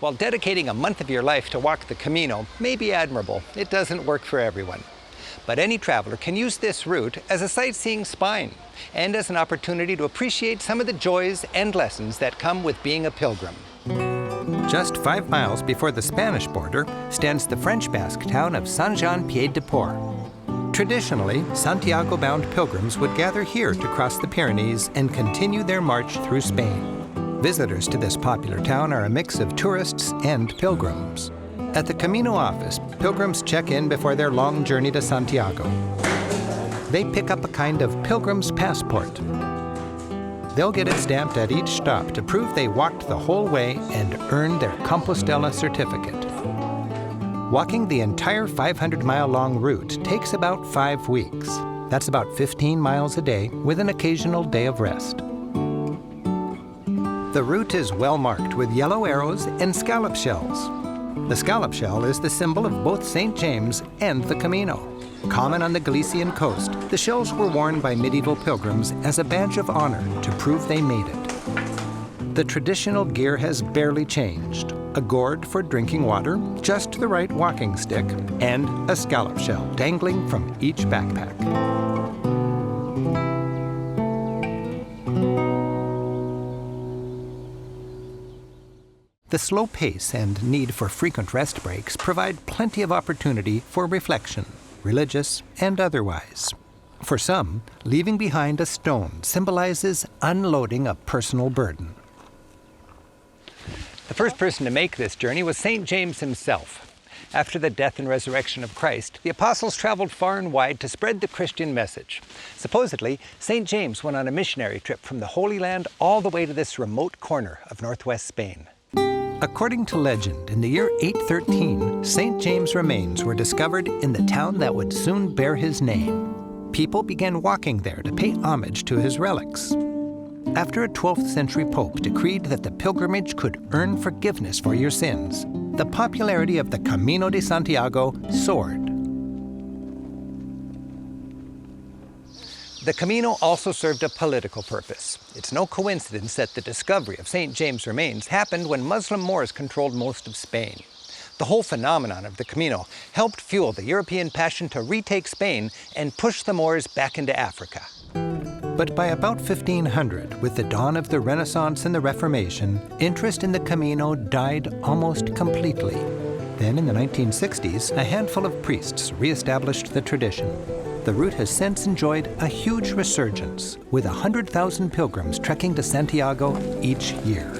While dedicating a month of your life to walk the Camino may be admirable, it doesn't work for everyone. But any traveler can use this route as a sightseeing spine and as an opportunity to appreciate some of the joys and lessons that come with being a pilgrim. Just 5 miles before the Spanish border stands the French Basque town of Saint-Jean-Pied-de-Port. Traditionally, Santiago-bound pilgrims would gather here to cross the Pyrenees and continue their march through Spain. Visitors to this popular town are a mix of tourists and pilgrims. At the Camino office, pilgrims check in before their long journey to Santiago. They pick up a kind of pilgrim's passport. They'll get it stamped at each stop to prove they walked the whole way and earned their Compostela certificate. Walking the entire 500-mile-long route takes about 5 weeks. That's about 15 miles a day with an occasional day of rest. The route is well marked with yellow arrows and scallop shells. The scallop shell is the symbol of both St. James and the Camino. Common on the Galician coast, the shells were worn by medieval pilgrims as a badge of honor to prove they made it. The traditional gear has barely changed. A gourd for drinking water, just the right walking stick, and a scallop shell dangling from each backpack. The slow pace and need for frequent rest breaks provide plenty of opportunity for reflection, religious and otherwise. For some, leaving behind a stone symbolizes unloading a personal burden. The first person to make this journey was St. James himself. After the death and resurrection of Christ, the apostles traveled far and wide to spread the Christian message. Supposedly, St. James went on a missionary trip from the Holy Land all the way to this remote corner of northwest Spain. According to legend, in the year 813, St. James' remains were discovered in the town that would soon bear his name. People began walking there to pay homage to his relics. After a 12th century pope decreed that the pilgrimage could earn forgiveness for your sins, the popularity of the Camino de Santiago soared. The Camino also served a political purpose. It's no coincidence that the discovery of St. James' remains happened when Muslim Moors controlled most of Spain. The whole phenomenon of the Camino helped fuel the European passion to retake Spain and push the Moors back into Africa. But by about 1500, with the dawn of the Renaissance and the Reformation, interest in the Camino died almost completely. Then in the 1960s, a handful of priests re-established the tradition. The route has since enjoyed a huge resurgence, with 100,000 pilgrims trekking to Santiago each year.